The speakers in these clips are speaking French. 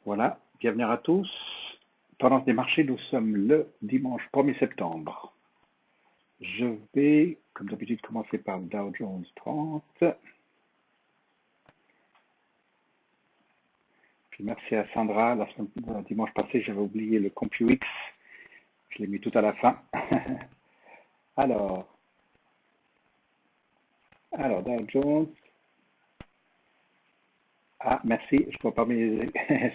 Voilà, bienvenue à tous. Tendance des marchés, nous sommes le dimanche 1er septembre. Je vais, comme d'habitude, commencer par Dow Jones 30. Puis merci à Sandra. Le dimanche passé, j'avais oublié le CompuX. Je l'ai mis tout à la fin. Alors, Dow Jones. Ah, merci. Je vois pas mes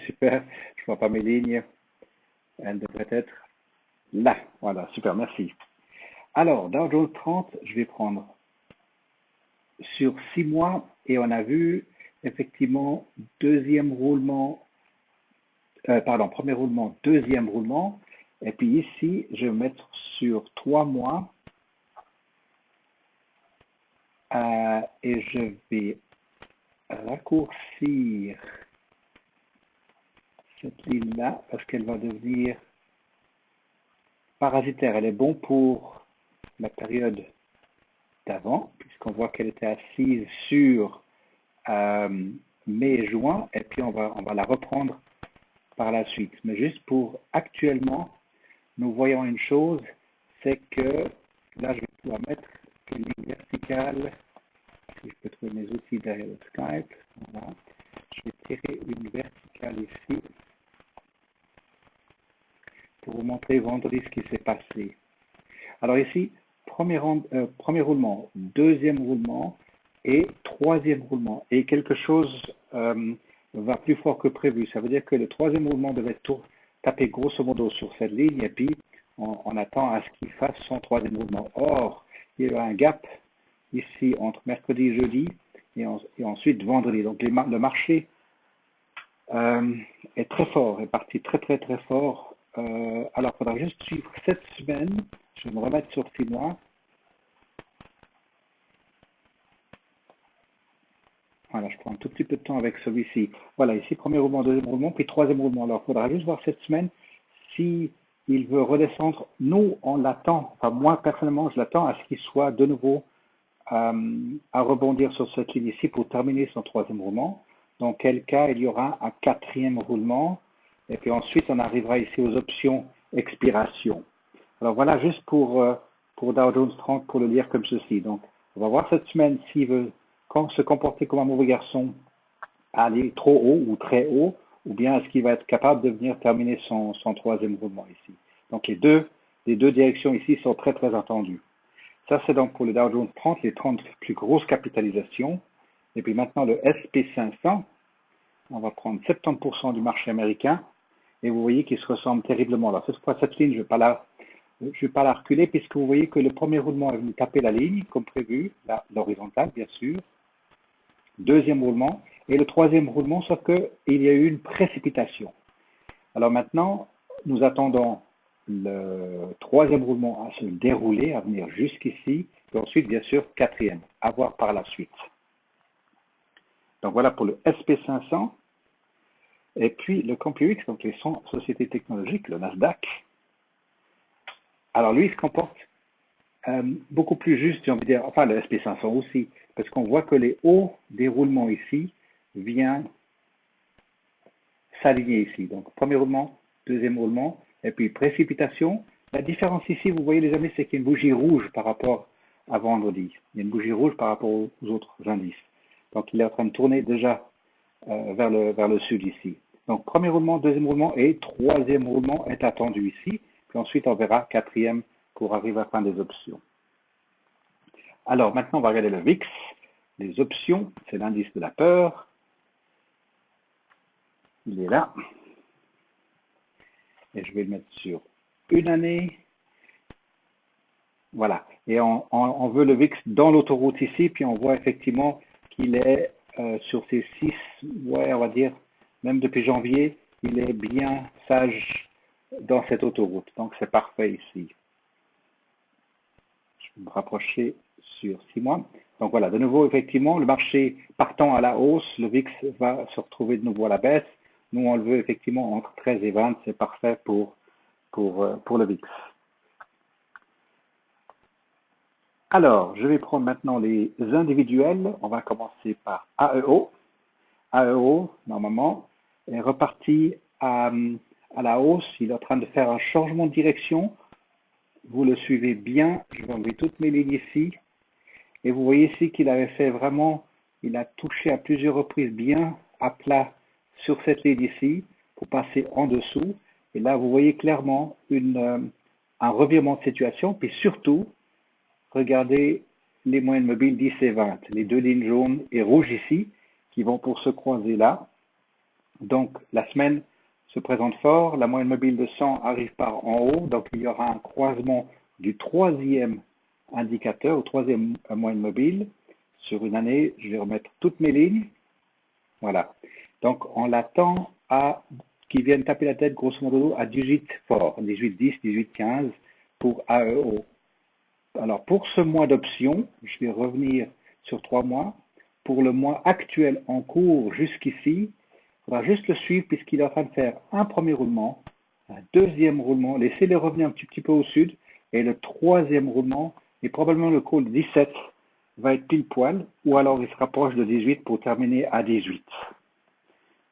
super. Je vois pas mes lignes. Elles devraient être là. Voilà, super. Merci. Alors, Dow Jones 30, je vais prendre sur 6 mois et on a vu effectivement premier roulement, deuxième roulement. Et puis ici, je vais mettre sur 3 mois et je vais raccourcir cette ligne-là parce qu'elle va devenir parasitaire. Elle est bon pour la période d'avant, puisqu'on voit qu'elle était assise sur mai et juin, et puis on va la reprendre par la suite. Mais juste pour actuellement, nous voyons une chose, c'est que là, je vais pouvoir mettre une ligne verticale. Si je peux trouver mes outils derrière le Skype. Voilà. Je vais tirer une verticale ici pour vous montrer vendredi ce qui s'est passé. Alors ici, premier roulement, deuxième roulement et troisième roulement. Et quelque chose va plus fort que prévu. Ça veut dire que le troisième roulement devait taper grosso modo sur cette ligne et puis on attend à ce qu'il fasse son troisième roulement. Or, il y a eu un gap ici entre mercredi et jeudi et ensuite vendredi. Donc le marché est très fort, est parti très très très fort. Alors, il faudra juste suivre cette semaine. Je vais me remettre sur 6 mois. Voilà, je prends un tout petit peu de temps avec celui-ci. Voilà, ici, premier roulement, deuxième roulement, puis troisième roulement. Alors, il faudra juste voir cette semaine si il veut redescendre. Nous, on l'attend. Enfin, moi, personnellement, je l'attends à ce qu'il soit de nouveau à rebondir sur cette ligne ici pour terminer son troisième roulement. Dans quel cas, il y aura un quatrième roulement. Et puis ensuite, on arrivera ici aux options expiration. Alors voilà, juste pour Dow Jones 30, pour le lire comme ceci. Donc, on va voir cette semaine s'il veut se comporter comme un mauvais garçon, aller trop haut ou très haut, ou bien est-ce qu'il va être capable de venir terminer son troisième roulement ici. Donc les deux directions ici sont très très attendues. Ça c'est donc pour le Dow Jones 30, les 30 plus grosses capitalisations. Et puis maintenant le SP500, on va prendre 70% du marché américain, et vous voyez qu'il se ressemble terriblement. Alors cette ligne, je ne vais pas la reculer, puisque vous voyez que le premier roulement est venu taper la ligne, comme prévu, l'horizontale bien sûr. Deuxième roulement, et le troisième roulement, sauf qu'il y a eu une précipitation. Alors maintenant, nous attendons le troisième roulement à se dérouler, à venir jusqu'ici, et ensuite, bien sûr, quatrième, à voir par la suite. Donc voilà pour le SP500. Et puis le CompuX, donc les sociétés technologiques, le Nasdaq. Alors lui, il se comporte beaucoup plus juste, j'ai envie de dire, enfin le SP500 aussi, parce qu'on voit que les hauts des roulements ici viennent s'aligner ici. Donc premier roulement, deuxième roulement, et puis précipitation. La différence ici, vous voyez les amis, c'est qu'il y a une bougie rouge par rapport à vendredi. Il y a une bougie rouge par rapport aux autres indices. Donc il est en train de tourner déjà vers le sud ici. Donc premier roulement, deuxième roulement et troisième roulement est attendu ici. Puis ensuite on verra quatrième pour arriver à la fin des options. Alors maintenant on va regarder le VIX. Les options, c'est l'indice de la peur. Il est là. Et je vais le mettre sur une année. Voilà. Et on veut le VIX dans l'autoroute ici, puis on voit effectivement qu'il est sur ces 6, ouais, on va dire, même depuis janvier, il est bien sage dans cette autoroute. Donc c'est parfait ici. Je vais me rapprocher sur 6 mois. Donc voilà, de nouveau, effectivement, le marché partant à la hausse, le VIX va se retrouver de nouveau à la baisse. Nous, on le veut effectivement entre 13 et 20, c'est parfait pour le VIX. Alors, je vais prendre maintenant les individuels. On va commencer par AEO. AEO, normalement, est reparti à la hausse. Il est en train de faire un changement de direction. Vous le suivez bien. Je vais enlever toutes mes lignes ici. Et vous voyez ici qu'il avait fait vraiment, il a touché à plusieurs reprises bien à plat sur cette ligne ici pour passer en dessous. Et là, vous voyez clairement un revirement de situation. Puis surtout, regardez les moyennes mobiles 10 et 20, les deux lignes jaunes et rouges ici qui vont pour se croiser là. Donc, la semaine se présente fort. La moyenne mobile de 100 arrive par en haut. Donc, il y aura un croisement du troisième indicateur, au troisième moyenne mobile. Sur une année, je vais remettre toutes mes lignes. Voilà. Donc, on l'attend à qu'ils viennent taper la tête, grosso modo, à 18 fort, 18-10, 18-15 pour AEO. Alors, pour ce mois d'option, je vais revenir sur 3 mois. Pour le mois actuel en cours jusqu'ici, il faudra juste le suivre puisqu'il est en train de faire un premier roulement, un deuxième roulement, laissez-les revenir un petit peu au sud, et le troisième roulement, et probablement le call 17 va être pile poil, ou alors il se rapproche de 18 pour terminer à 18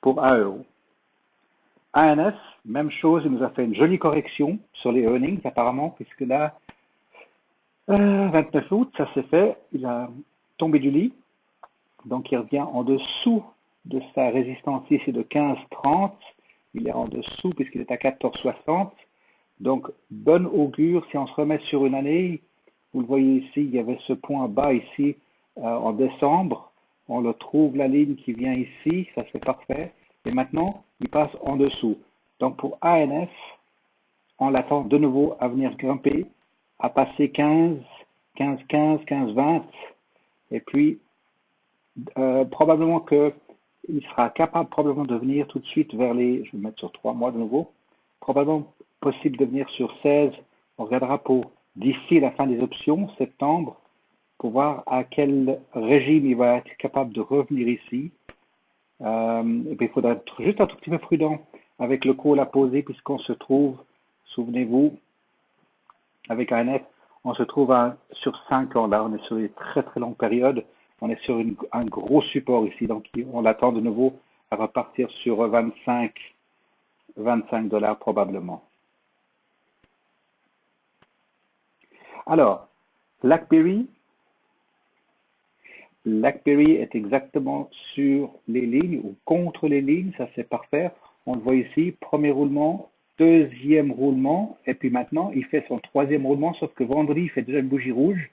pour AEO. ANS, même chose, il nous a fait une jolie correction sur les earnings apparemment, puisque là, 29 août, ça s'est fait, il a tombé du lit, donc il revient en dessous de sa résistance ici de 15,30, il est en dessous puisqu'il est à 14,60, donc bonne augure si on se remet sur une année, vous le voyez ici, il y avait ce point bas ici en décembre, on le trouve la ligne qui vient ici, ça c'est parfait, et maintenant il passe en dessous. Donc pour ANS, on l'attend de nouveau à venir grimper, à passer 15, 15, 15, 15, 20, et puis probablement qu'il sera capable probablement de venir tout de suite vers les, je vais mettre sur 3 mois de nouveau, probablement possible de venir sur 16, on regardera pour d'ici la fin des options, septembre, pour voir à quel régime il va être capable de revenir ici. Et puis il faudra être juste un tout petit peu prudent avec le call à poser puisqu'on se trouve, souvenez-vous, avec ANF, on se trouve sur 5 ans là, on est sur des très très longues périodes, on est sur un gros support ici, donc on l'attend de nouveau à repartir sur 25 dollars probablement. Alors, BlackBerry est exactement sur les lignes ou contre les lignes, ça c'est parfait. On le voit ici, premier roulement, deuxième roulement, et puis maintenant il fait son troisième roulement, sauf que vendredi il fait déjà une bougie rouge.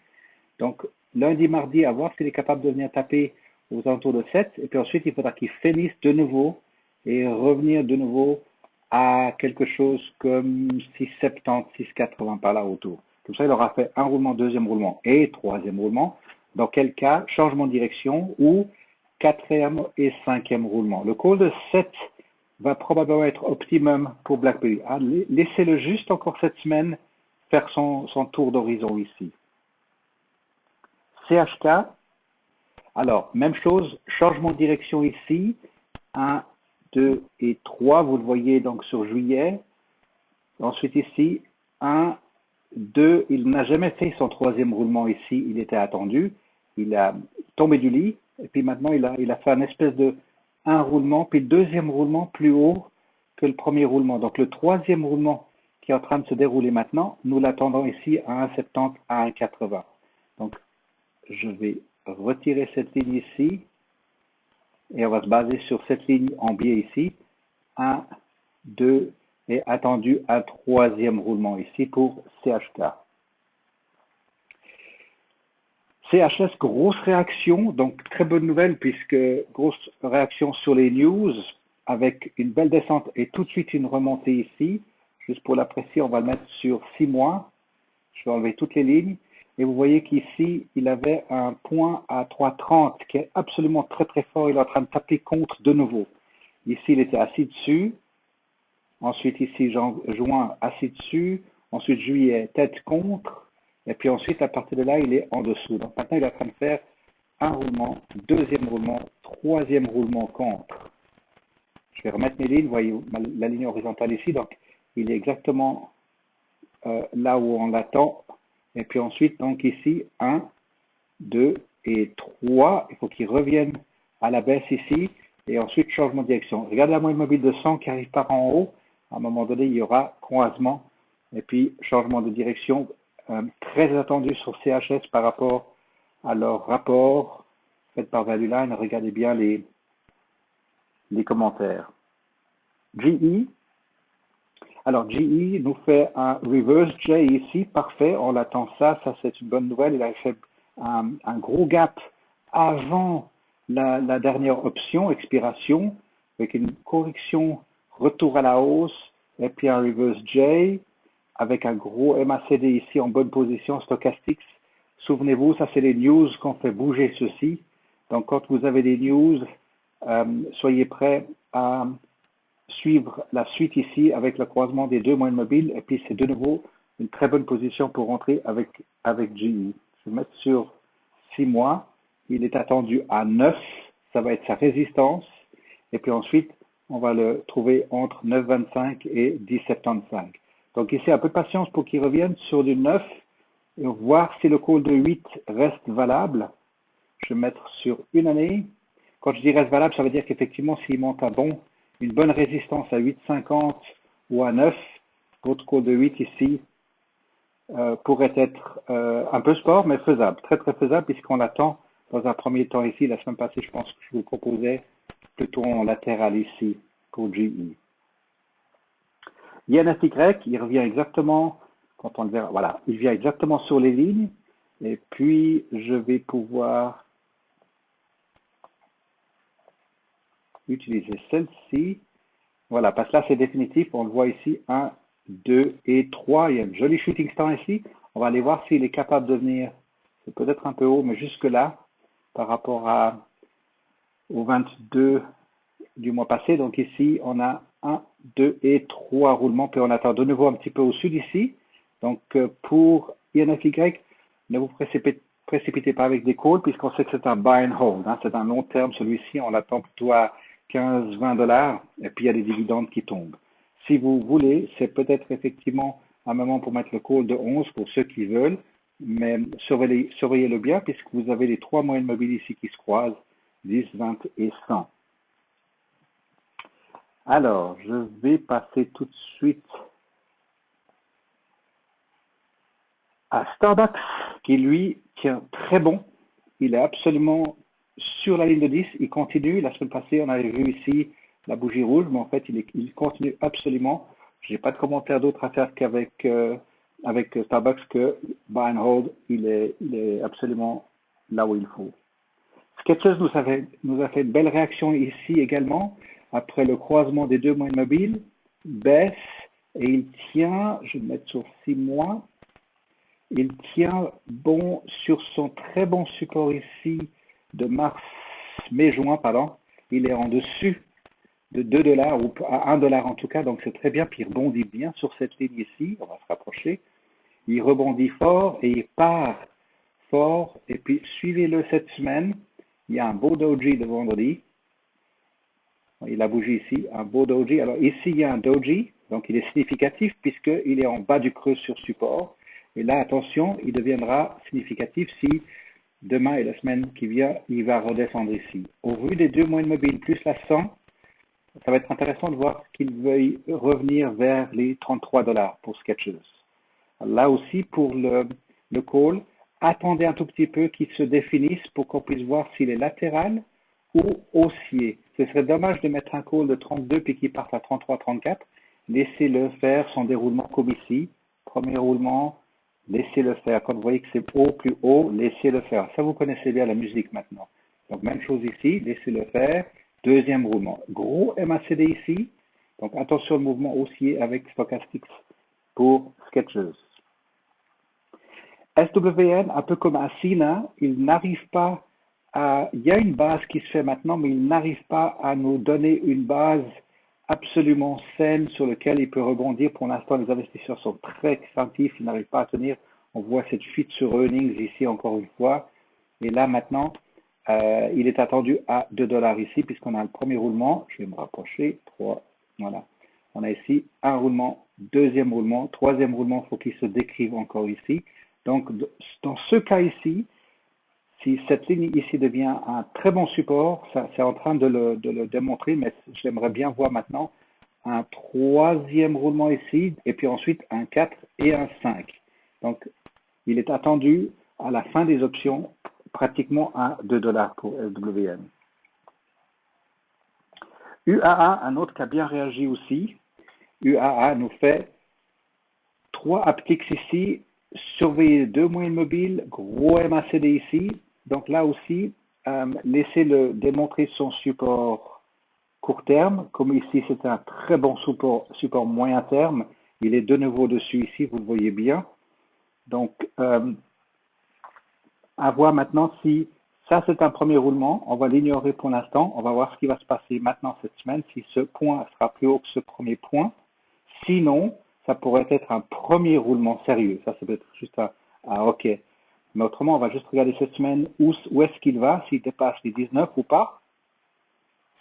Donc lundi, mardi, à voir s'il est capable de venir taper aux alentours de 7, et puis ensuite il faudra qu'il finisse de nouveau et revenir de nouveau à quelque chose comme 6,70, 6,80 par là autour. Comme ça, il aura fait un roulement, deuxième roulement et troisième roulement. Dans quel cas, changement de direction ou quatrième et cinquième roulement. Le call de 7 va probablement être optimum pour BlackBerry. Laissez-le juste encore cette semaine faire son tour d'horizon ici. CHK, alors, même chose, changement de direction ici, 1, 2 et 3, vous le voyez donc sur juillet. Ensuite ici, 1, 2, il n'a jamais fait son troisième roulement ici, il était attendu, il a tombé du lit, et puis maintenant il a fait un espèce de un roulement, puis deuxième roulement plus haut que le premier roulement. Donc le troisième roulement qui est en train de se dérouler maintenant, nous l'attendons ici à 1,70 à 1,80. Donc je vais retirer cette ligne ici, et on va se baser sur cette ligne en biais ici, 1, 2, et attendu un troisième roulement ici pour CHK. CHS, grosse réaction, donc très bonne nouvelle puisque grosse réaction sur les news avec une belle descente et tout de suite une remontée ici. Juste pour l'apprécier, on va le mettre sur 6 mois. Je vais enlever toutes les lignes. Et vous voyez qu'ici, il avait un point à 3,30 qui est absolument très très fort. Il est en train de taper contre de nouveau. Ici, il était assis dessus. Ensuite, ici, juin, assis dessus. Ensuite, juillet, tête contre. Et puis ensuite, à partir de là, il est en dessous. Donc maintenant, il est en train de faire un roulement, deuxième roulement, troisième roulement contre. Je vais remettre mes lignes. Vous voyez la ligne horizontale ici. Donc, il est exactement là où on l'attend. Et puis ensuite, donc ici, 1, 2 et 3. Il faut qu'il revienne à la baisse ici. et ensuite changement de direction. Regardez la moyenne mobile de 100 qui arrive par en haut. À un moment donné, il y aura croisement et puis changement de direction très attendu sur CHS par rapport à leur rapport fait par Value Line. Regardez bien les commentaires. GE. Alors, GE nous fait un reverse J ici, parfait, on l'attend ça c'est une bonne nouvelle. Il a fait un gros gap avant la dernière option, expiration, avec une correction, retour à la hausse, et puis un reverse J, avec un gros MACD ici en bonne position, stochastique. Souvenez-vous, ça c'est les news qu'on fait bouger ceci. Donc, quand vous avez des news, soyez prêts à suivre la suite ici avec le croisement des deux moyennes mobiles et puis c'est de nouveau une très bonne position pour rentrer avec GE. Je vais mettre sur 6 mois. Il est attendu à 9. Ça va être sa résistance. Et puis ensuite, on va le trouver entre 9,25 et 10,75. Donc ici, un peu de patience pour qu'il revienne sur du 9 et voir si le call de 8 reste valable. Je vais mettre sur une année. Quand je dis reste valable, ça veut dire qu'effectivement, s'il monte une bonne résistance à 8,50 ou à 9, votre call de 8 ici pourrait être un peu sport, mais faisable, très très faisable, puisqu'on l'attend dans un premier temps ici. La semaine passée, je pense que je vous proposais plutôt en latéral ici pour GE. INFY, il revient exactement, quand on le verra, voilà, il vient exactement sur les lignes, et puis je vais pouvoir utiliser celle-ci. Voilà, parce que là, c'est définitif. On le voit ici, 1, 2 et 3. Il y a un joli shooting star ici. On va aller voir s'il est capable de venir. C'est peut-être un peu haut, mais jusque-là, par rapport au 22 du mois passé. Donc ici, on a 1, 2 et 3 roulements. Puis on attend de nouveau un petit peu au sud ici. Donc pour INFY, ne vous précipitez pas avec des calls, puisqu'on sait que c'est un buy and hold. Hein. C'est un long terme. Celui-ci, on l'attend plutôt à 15-20 dollars, et puis il y a des dividendes qui tombent. Si vous voulez, c'est peut-être effectivement un moment pour mettre le call de 11 pour ceux qui veulent, mais surveillez-le bien puisque vous avez les trois moyennes mobiles ici qui se croisent, 10, 20 et 100. Alors, je vais passer tout de suite à Starbucks, qui lui tient très bon. Il est absolument sur la ligne de 10. Il continue. La semaine passée, on avait vu ici la bougie rouge, mais en fait, il continue absolument. Je n'ai pas de commentaire d'autre à faire qu'avec avec Starbucks que buy and hold, il est absolument là où il faut. Skechers nous a fait une belle réaction ici également, après le croisement des deux moyennes mobiles, baisse, et il tient, je vais mettre sur 6 mois, il tient bon sur son très bon support ici de mai-juin, pardon. Il est en dessus de 2 dollars ou à 1 dollar en tout cas, donc c'est très bien. Puis il rebondit bien sur cette ligne ici. On va se rapprocher. Il rebondit fort et il part fort. Et puis suivez-le cette semaine. Il y a un beau doji de vendredi. Il a bougé ici, un beau doji. Alors ici, il y a un doji, donc il est significatif puisqu'il est en bas du creux sur support. Et là, attention, il deviendra significatif si demain et la semaine qui vient, il va redescendre ici. Au vu des deux moyennes mobiles plus la 100, ça va être intéressant de voir qu'il veuille revenir vers les 33 dollars pour Skechers. Là aussi, pour le call, attendez un tout petit peu qu'il se définisse pour qu'on puisse voir s'il est latéral ou haussier. Ce serait dommage de mettre un call de 32 puis qu'il parte à 33, 34. Laissez-le faire son déroulement comme ici. Premier roulement, laissez-le faire. Quand vous voyez que c'est haut, plus haut, laissez-le faire. Ça, vous connaissez bien la musique maintenant. Donc, même chose ici, laissez-le faire. Deuxième roulement. Gros MACD ici. Donc, attention au mouvement haussier avec Stochastics pour Skechers. SWN, un peu comme Asina, il n'arrive pas à... Il y a une base qui se fait maintenant, mais il n'arrive pas à nous donner une base absolument saine sur laquelle il peut rebondir. Pour l'instant, les investisseurs sont très craintifs, ils n'arrivent pas à tenir. On voit cette fuite sur earnings ici encore une fois. Et là, maintenant, il est attendu à 2 dollars ici, puisqu'on a le premier roulement. Je vais me rapprocher. 3, voilà. On a ici un roulement, deuxième roulement, troisième roulement, il faut qu'il se décrive encore ici. Donc, dans ce cas ici, Si cette ligne ici devient un très bon support, ça, c'est en train de le démontrer, mais j'aimerais bien voir maintenant un troisième roulement ici, et puis ensuite un 4 et un 5. Donc, il est attendu à la fin des options pratiquement à 2 dollars pour LWM. UAA, un autre qui a bien réagi aussi. UAA nous fait 3 appliques ici, surveiller 2 moyennes mobiles, gros MACD ici. Donc là aussi, laissez-le démontrer son support court terme. Comme ici, c'est un très bon support moyen terme. Il est de nouveau dessus ici, vous le voyez bien. Donc, à voir maintenant si ça c'est un premier roulement. On va l'ignorer pour l'instant. On va voir ce qui va se passer maintenant cette semaine, si ce point sera plus haut que ce premier point. Sinon, ça pourrait être un premier roulement sérieux. Ça peut être juste un OK. Mais autrement, on va juste regarder cette semaine où est-ce qu'il va, s'il dépasse les 19 ou pas.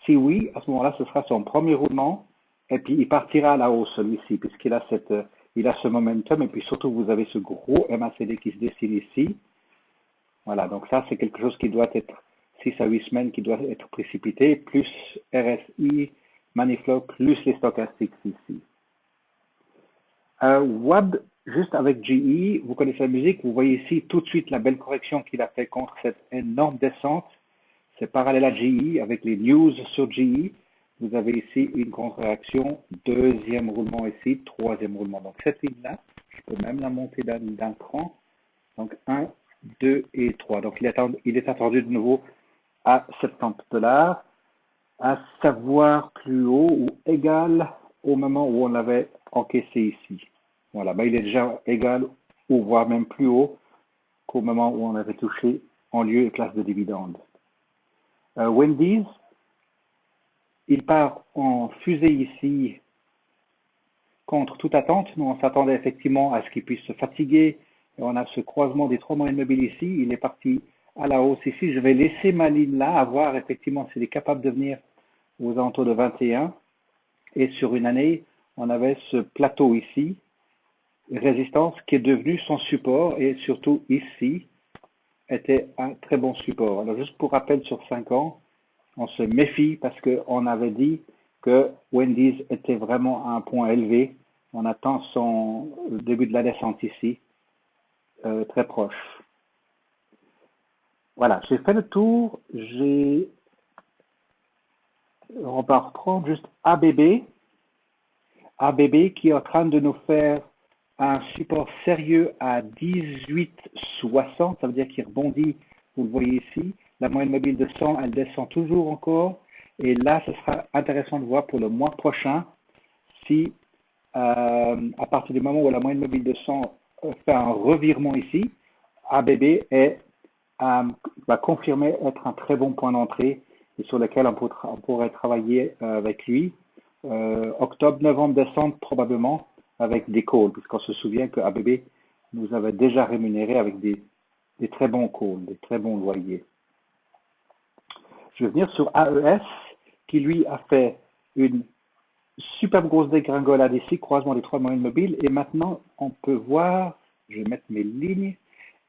Si oui, à ce moment-là, ce sera son premier roulement. Et puis, il partira à la hausse, celui-ci, puisqu'il a il a ce momentum. Et puis, surtout, vous avez ce gros MACD qui se dessine ici. Voilà, donc ça, c'est quelque chose qui doit être 6 à 8 semaines, qui doit être précipité, plus RSI, Maniflow, plus les stochastiques ici. WAB, juste avec GE, vous connaissez la musique, vous voyez ici tout de suite la belle correction qu'il a fait contre cette énorme descente. C'est parallèle à GE, avec les news sur GE. Vous avez ici une contre-réaction, deuxième roulement ici, troisième roulement. Donc cette ligne-là, je peux même la monter d'un cran. Donc 1, 2 et 3. Donc il est attendu de nouveau à 70 dollars, à savoir plus haut ou égal au moment où on l'avait encaissé ici. Voilà, ben, il est déjà égal ou voire même plus haut qu'au moment où on avait touché en lieu et place de dividende. Wendy's, il part en fusée ici contre toute attente. Nous, on s'attendait effectivement à ce qu'il puisse se fatiguer. Et on a ce croisement des 3 moyennes mobiles ici. Il est parti à la hausse ici. Je vais laisser ma ligne là, à voir effectivement s'il est capable de venir aux alentours de 21. Et sur une année, on avait ce plateau ici, résistance, qui est devenu son support. Et surtout ici, était un très bon support. Alors juste pour rappel, sur 5 ans, on se méfie parce qu'on avait dit que Wendy's était vraiment à un point élevé. On attend le début de la descente ici, très proche. Voilà, j'ai fait le tour. On va reprendre juste ABB. ABB qui est en train de nous faire un support sérieux à 18,60. Ça veut dire qu'il rebondit, vous le voyez ici. La moyenne mobile de 100, elle descend toujours encore. Et là, ce sera intéressant de voir pour le mois prochain si, à partir du moment où la moyenne mobile de 100 fait un revirement ici, ABB va confirmer être un très bon point d'entrée et sur lequel on pourrait travailler avec lui. Octobre, novembre, décembre, probablement avec des calls, puisqu'on se souvient que ABB nous avait déjà rémunéré avec des très bons calls, des très bons loyers. Je vais venir sur AES, qui lui a fait une superbe grosse dégringolade ici, croisement des 3 moyennes mobiles, et maintenant on peut voir, je vais mettre mes lignes,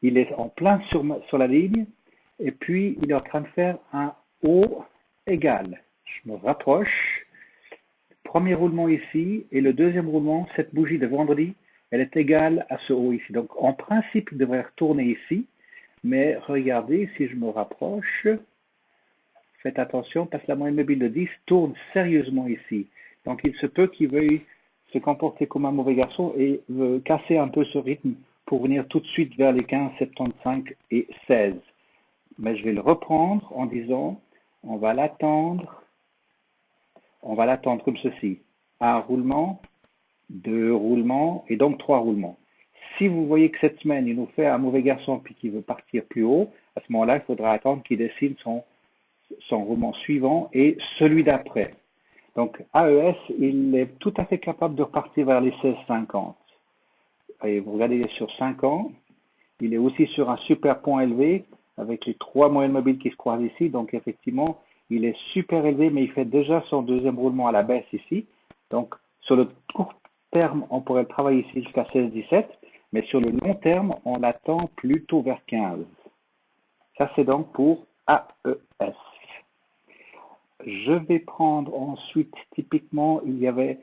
il est en plein sur la ligne, et puis il est en train de faire un haut égal. Je me rapproche, premier roulement ici, et le deuxième roulement, cette bougie de vendredi, elle est égale à ce haut ici. Donc en principe, il devrait retourner ici, mais regardez, si je me rapproche, faites attention parce que la moyenne mobile de 10 tourne sérieusement ici. Donc il se peut qu'il veuille se comporter comme un mauvais garçon et casser un peu ce rythme pour venir tout de suite vers les 15, 75 et 16. Mais je vais le reprendre en disant, on va l'attendre comme ceci. Un roulement, 2 roulements et donc 3 roulements. Si vous voyez que cette semaine, il nous fait un mauvais garçon puis qu'il veut partir plus haut, à ce moment-là, il faudra attendre qu'il dessine son roulement suivant et celui d'après. Donc AES, il est tout à fait capable de repartir vers les 16,50. Et vous regardez sur 5 ans, il est aussi sur un super point élevé avec les 3 moyennes mobiles qui se croisent ici. Donc effectivement, il est super élevé, mais il fait déjà son deuxième roulement à la baisse ici. Donc sur le court terme, on pourrait le travailler ici jusqu'à 16,17, mais sur le long terme, on l'attend plutôt vers 15. Ça, c'est donc pour AES. Je vais prendre ensuite, typiquement, il y avait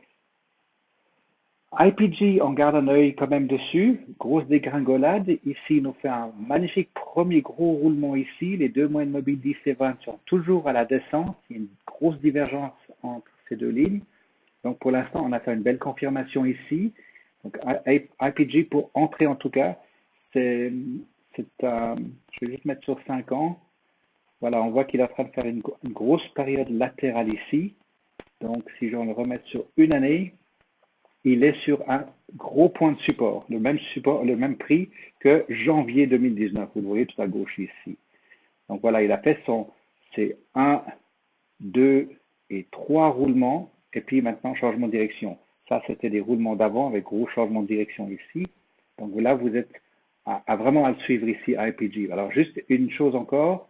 IPG, on garde un œil quand même dessus. Grosse dégringolade. Ici, il nous fait un magnifique premier gros roulement ici. Les deux moyennes mobiles 10 et 20 sont toujours à la descente. Il y a une grosse divergence entre ces deux lignes. Donc, pour l'instant, on a fait une belle confirmation ici. Donc, IPG pour entrer en tout cas, je vais juste mettre sur 5 ans. Voilà, on voit qu'il est en train de faire une grosse période latérale ici. Donc, si je le remets sur une année, il est sur un gros point de support, le même prix que janvier 2019. Vous le voyez tout à gauche ici. Donc voilà, il a fait c'est 1, 2 et 3 roulements, et puis maintenant changement de direction. Ça, c'était des roulements d'avant avec gros changement de direction ici. Donc là, vous êtes vraiment à le suivre ici à IPG. Alors juste une chose encore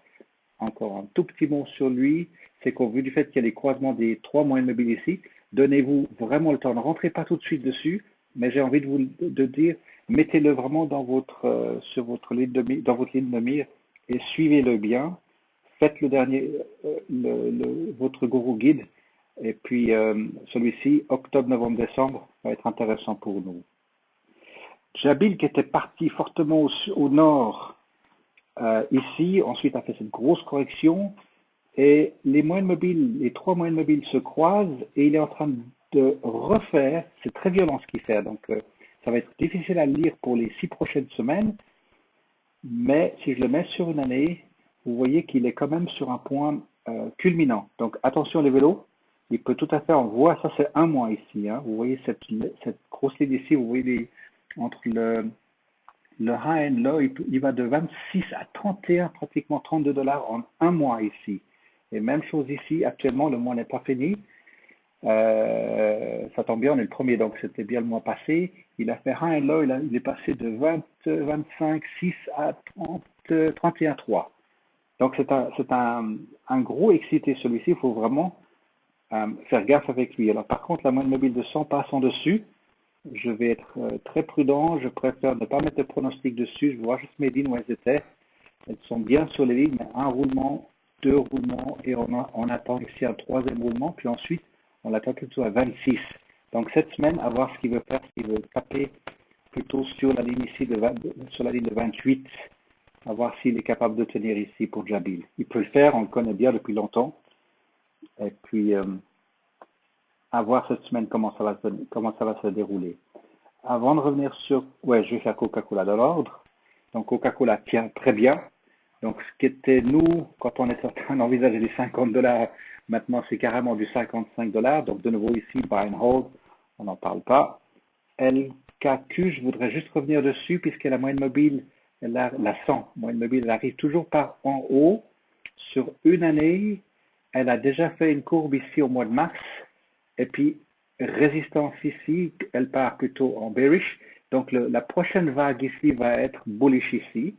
un tout petit mot sur lui, c'est qu'au vu du fait qu'il y a les croisements des trois moyennes mobiles ici, donnez-vous vraiment le temps. Ne rentrez pas tout de suite dessus, mais j'ai envie de dire, mettez-le vraiment dans sur votre ligne dans votre ligne de mire et suivez-le bien. Faites le dernier, votre gourou guide. Et puis celui-ci, octobre, novembre, décembre, va être intéressant pour nous. Jabil qui était parti fortement au nord ici, ensuite a fait cette grosse correction et les trois moyennes mobiles se croisent et il est en train de refaire, c'est très violent ce qu'il fait, donc ça va être difficile à lire pour les 6 prochaines semaines, mais si je le mets sur une année, vous voyez qu'il est quand même sur un point culminant. Donc attention les vélos, il peut tout à fait, on voit, ça c'est un mois ici, hein. Vous voyez cette grosse ligne ici, vous voyez entre le high and low, il va de 26 à 31, pratiquement $32 en un mois ici. Et même chose ici, actuellement, le mois n'est pas fini. Ça tombe bien, on est le premier, donc c'était bien le mois passé. Il a fait high and low, il est passé de 25, 6 à 31, 3. Donc c'est un gros excité celui-ci, il faut vraiment faire gaffe avec lui. Alors par contre, la moyenne mobile de 100 passe en dessus. Je vais être très prudent. Je préfère ne pas mettre de pronostic dessus. Je vois juste mes lignes où elles étaient. Elles sont bien sur les lignes, mais un roulement, deux roulements, et on attend ici un troisième roulement, puis ensuite, on l'attend plutôt à 26. Donc cette semaine, à voir ce qu'il veut faire, s'il veut taper plutôt sur la ligne ici sur la ligne de 28, à voir s'il est capable de tenir ici pour Jabil. Il peut le faire, on le connaît bien depuis longtemps. Et puis, à voir cette semaine comment ça va se dérouler. Avant de revenir sur, ouais, je vais faire Coca-Cola dans l'ordre. Donc Coca-Cola tient très bien. Donc ce qui était nous, quand on est en train d'envisager les $50, maintenant c'est carrément du $55. Donc de nouveau ici, buy and hold, on n'en parle pas. LKQ, je voudrais juste revenir dessus puisque la moyenne mobile, la 100 moyenne mobile, elle arrive toujours par en haut. Sur une année, elle a déjà fait une courbe ici au mois de mars. Et puis, résistance ici, elle part plutôt en bearish. Donc, la prochaine vague ici va être bullish ici.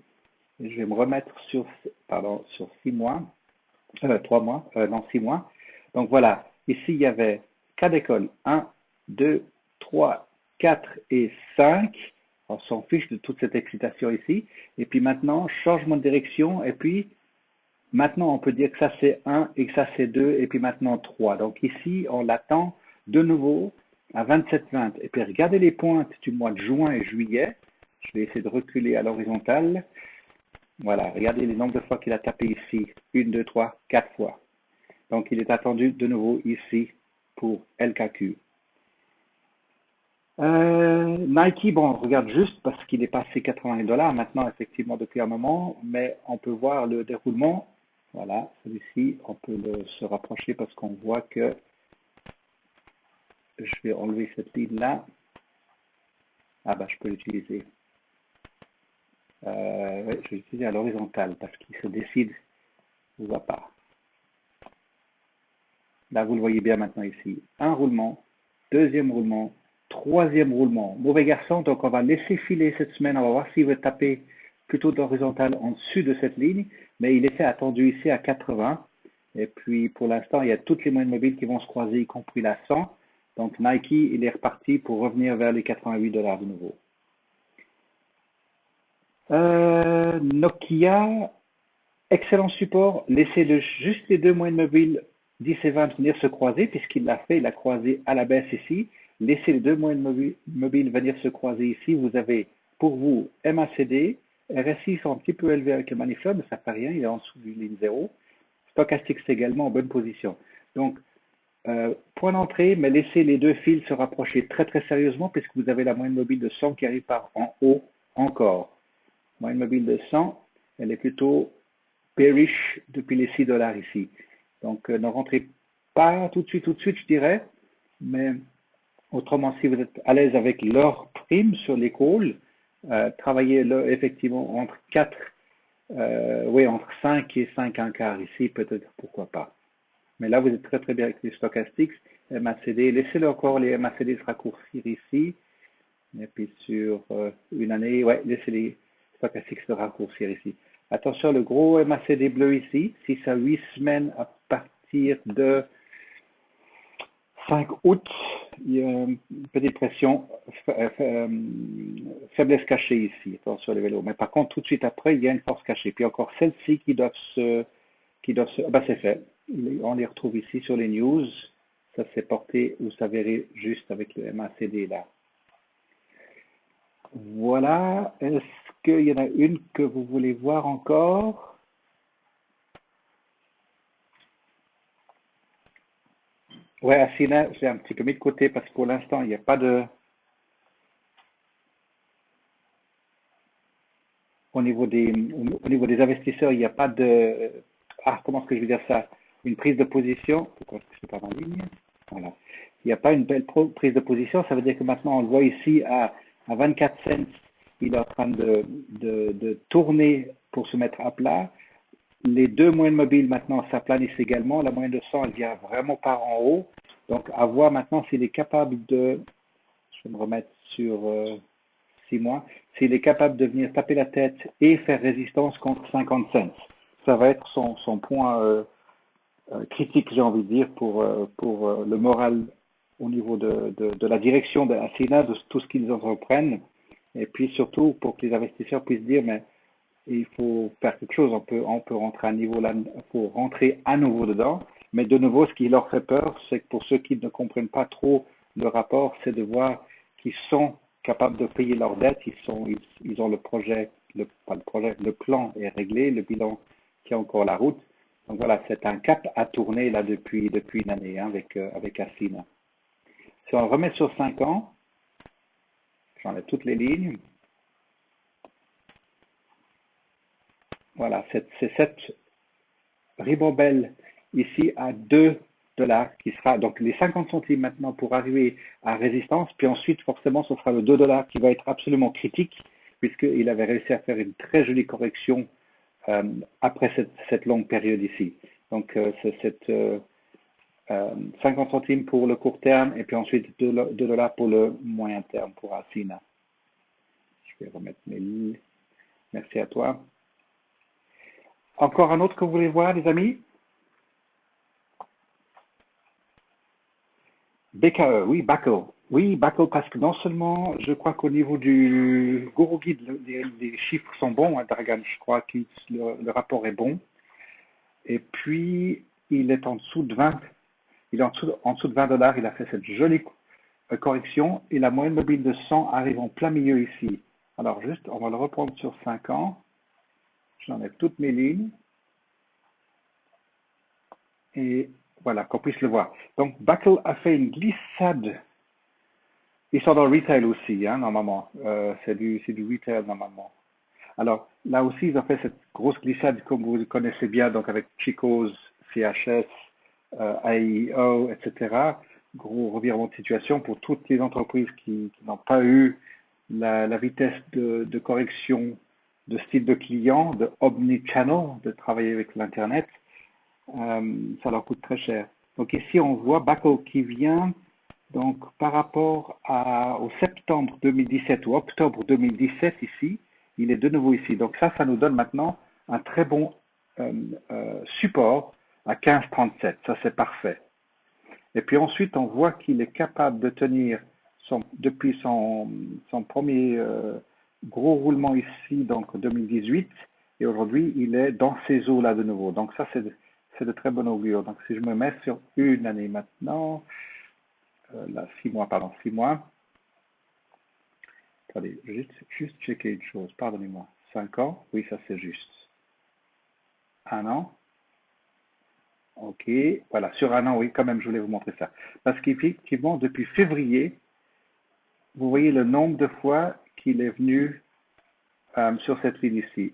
Je vais me remettre sur 6 mois, 3 mois, non, 6 mois. Donc, voilà. Ici, il y avait 4 écoles. 1, 2, 3, 4 et 5. On s'en fiche de toute cette excitation ici. Et puis maintenant, changement de direction. Et puis, maintenant, on peut dire que ça c'est 1 et que ça c'est 2 et puis maintenant 3. Donc ici, on l'attend de nouveau à 27,20. Et puis regardez les pointes du mois de juin et juillet. Je vais essayer de reculer à l'horizontale. Voilà, regardez les nombres de fois qu'il a tapé ici. 1, 2, 3, 4 fois. Donc il est attendu de nouveau ici pour LKQ. Nike, bon, on regarde juste parce qu'il est passé $80 maintenant, effectivement, depuis un moment, mais on peut voir le déroulement. Voilà, celui-ci, on peut se rapprocher parce qu'on voit que je vais enlever cette ligne-là. Ah bah, je peux l'utiliser. Ouais, je vais l'utiliser à l'horizontale parce qu'il se décide, je ne vois pas. Là, vous le voyez bien maintenant ici. Un roulement, deuxième roulement, troisième roulement. Mauvais garçon, donc on va laisser filer cette semaine. On va voir s'il veut taper plutôt d'horizontale en dessus de cette ligne. Mais il était attendu ici à 80. Et puis pour l'instant, il y a toutes les moyennes mobiles qui vont se croiser, y compris la 100. Donc Nike, il est reparti pour revenir vers les $88 de nouveau. Nokia, Excellent support. Laissez juste les deux moyennes mobiles 10 et 20 venir se croiser, puisqu'il l'a fait, il a croisé à la baisse ici. Laissez les deux moyennes mobiles venir se croiser ici. Vous avez pour vous MACD, RSI sont un petit peu élevés avec le Maniflow, mais ça ne fait rien, il est en dessous du ligne 0. Stochastic c'est également en bonne position. Donc, point d'entrée, mais laissez les deux fils se rapprocher très très sérieusement, puisque vous avez la moyenne mobile de 100 qui arrive par en haut encore. Moyenne mobile de 100, elle est plutôt bearish depuis les 6 dollars ici. Donc, ne rentrez pas tout de suite, je dirais. Mais autrement, si vous êtes à l'aise avec leur prime sur les calls, travaillez là, effectivement entre 4, oui, entre 5 et 5 un quart ici, peut-être, pourquoi pas. Mais là, vous êtes très très bien avec les stochastiques, MACD. Laissez-le encore les MACD se raccourcir ici. Et puis sur une année, ouais, laissez les stochastiques se raccourcir ici. Attention, le gros MACD bleu ici, 6 à 8 semaines à partir de 5 août, il y a une petite pression, faiblesse cachée ici, attention les vélos. Mais par contre, tout de suite après, il y a une force cachée. Puis encore celles-ci c'est fait. On les retrouve ici sur les news. Ça s'est porté, vous savez, juste avec le MACD là. Voilà. Est-ce qu'il y en a une que vous voulez voir encore? Ouais, Asina, j'ai un petit peu mis de côté parce que pour l'instant, il n'y a pas de. Au niveau des investisseurs, il n'y a pas de. Ah, comment est-ce que je vais dire ça? Une prise de position. Pourquoi est-ce que c'est pas en ligne? Voilà. Il n'y a pas une belle prise de position. Ça veut dire que maintenant, on le voit ici à 24 cents. Il est en train de tourner pour se mettre à plat. Les deux moyennes mobiles maintenant s'aplanissent également. La moyenne de 100, elle vient vraiment par en haut. Donc, à voir maintenant s'il est capable de. Je vais me remettre sur 6 mois. S'il est capable de venir taper la tête et faire résistance contre 50 cents. Ça va être son point critique, j'ai envie de dire, pour le moral au niveau de la direction de Asina, de tout ce qu'ils entreprennent. Et puis surtout pour que les investisseurs puissent dire, mais il faut faire quelque chose, on peut rentrer à niveau là, faut rentrer à nouveau dedans. Mais de nouveau, ce qui leur fait peur, c'est que pour ceux qui ne comprennent pas trop le rapport, c'est de voir qu'ils sont capables de payer leurs dettes, ils ont le projet, pas le projet, le plan est réglé, le bilan tient encore la route. Donc voilà, c'est un cap à tourner là depuis une année hein, avec Asina. Si on remet sur 5 ans, j'enlève toutes les lignes. Voilà, c'est cette ribambelle ici à 2 dollars qui sera donc les 50 centimes maintenant pour arriver à résistance, puis ensuite forcément ce sera le 2 dollars qui va être absolument critique puisqu'il avait réussi à faire une très jolie correction après cette longue période ici. Donc c'est cette 50 centimes pour le court terme et puis ensuite 2 dollars pour le moyen terme pour Asina. Je vais remettre mes lignes. Merci à toi. Encore un autre que vous voulez voir, les amis? BKE, oui, Backle. Oui, Backle, parce que non seulement, je crois qu'au niveau du Guru Guide, les chiffres sont bons, hein, Dragan, je crois que le rapport est bon. Et puis, il est en dessous de 20, il est en dessous de 20 dollars, il a fait cette jolie correction, et la moyenne mobile de 100 arrive en plein milieu ici. Alors juste, on va le reprendre sur 5 ans. J'enlève toutes mes lignes. Et voilà, qu'on puisse le voir. Donc, Backle a fait une glissade. Ils sont dans le retail aussi, hein, normalement. C'est du retail, normalement. Alors, là aussi, ils ont fait cette grosse glissade, comme vous le connaissez bien, donc avec Chico's, CHS, AIO, etc. Gros revirement de situation pour toutes les entreprises qui n'ont pas eu la vitesse de correction de style de client, de omnichannel, de travailler avec l'Internet. Ça leur coûte très cher. Donc ici, on voit Baco qui vient donc par rapport au septembre 2017 ou octobre 2017 ici, il est de nouveau ici. Donc ça nous donne maintenant un très bon support à 15,37. Ça, c'est parfait. Et puis ensuite, on voit qu'il est capable de tenir depuis son premier gros roulement ici, donc 2018, et aujourd'hui, il est dans ces eaux-là de nouveau. Donc ça, c'est de très bon augure. Donc si je me mets sur une année maintenant, là, 6 mois, pardon, 6 mois. Attendez, juste checker une chose, pardonnez-moi. 5 ans, oui, ça c'est juste. 1 an, ok. Voilà, sur 1 an, oui, quand même, je voulais vous montrer ça. Parce qu'effectivement, depuis février, vous voyez le nombre de fois qu'il est venu sur cette ligne ici.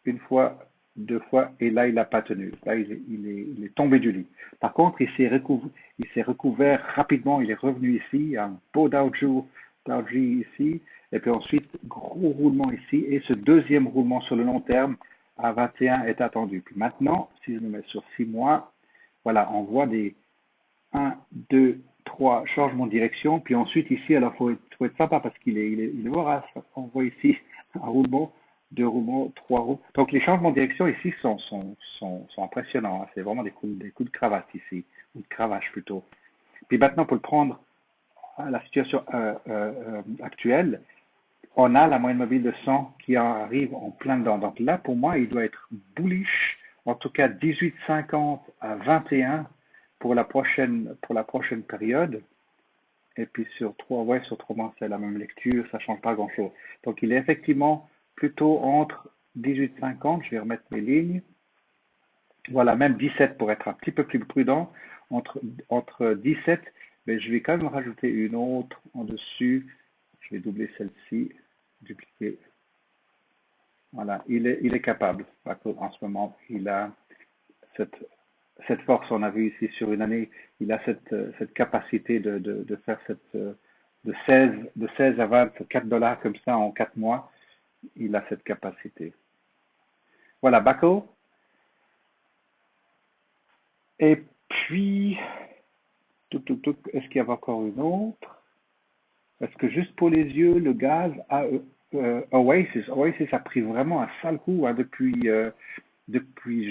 Une fois, 2 fois, et là, il n'a pas tenu. Là, il est tombé du lit. Par contre, il s'est recouvert rapidement, il est revenu ici, un beau Dow ici, et puis ensuite, gros roulement ici, et ce deuxième roulement sur le long terme à 21 est attendu. Puis maintenant, si je me mets sur 6 mois, voilà, on voit des 1, 2, 3 changements de direction, puis ensuite ici, alors faut être sympa parce il est vorace. On voit ici un roulement, 2 roulements, 3 roues. Donc les changements de direction ici sont impressionnants, hein. C'est vraiment des coups de cravate ici, ou de cravache plutôt. Puis maintenant, pour le prendre à la situation actuelle, on a la moyenne mobile de 100 qui arrive en plein dedans. Donc là, pour moi, il doit être bullish, en tout cas 18,50 à 21 pour la prochaine période. Et puis sur 3 mois, c'est la même lecture, ça ne change pas grand-chose. Donc il est effectivement plutôt entre 18,50, je vais remettre mes lignes. Voilà, même 17 pour être un petit peu plus prudent, entre 17, mais je vais quand même rajouter une autre en dessus. Je vais doubler celle-ci, dupliquer. Voilà, il est capable. En ce moment, il a cette, cette force. On a vu ici sur une année, il a cette capacité de faire de 16 à 24 dollars comme ça en 4 mois. Il a cette capacité. Voilà, Baco. Et puis, est-ce qu'il y avait encore une autre? Parce que juste pour les yeux, le gaz Oasis a pris vraiment un sale coup hein, depuis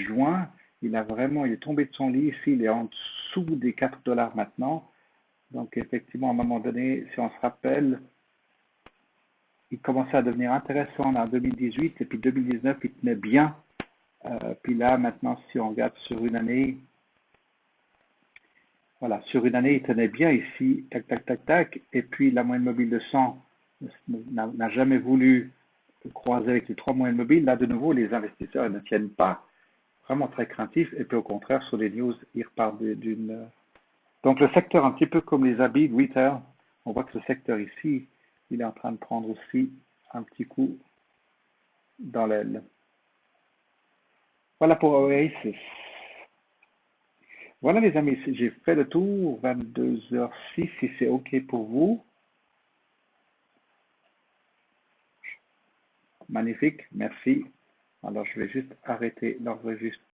juin. Il est tombé de son lit ici, il est en dessous des 4 dollars maintenant. Donc effectivement, à un moment donné, si on se rappelle, il commençait à devenir intéressant en 2018 et puis 2019, il tenait bien. Puis là, maintenant, si on regarde sur une année, voilà, sur une année, il tenait bien ici, tac, tac, tac, tac. Et puis la moyenne mobile de 100 n'a jamais voulu croiser avec les 3 moyennes mobiles. Là, de nouveau, les investisseurs ne tiennent pas, vraiment très craintifs. Et puis au contraire, sur les news, ils repartent d'une. Donc le secteur, un petit peu comme les habits de retail, on voit que ce secteur ici, il est en train de prendre aussi un petit coup dans l'aile. Voilà pour Oasis. Voilà les amis, j'ai fait le tour, 22h06, si c'est OK pour vous. Magnifique, merci. Alors je vais juste arrêter l'enregistrement.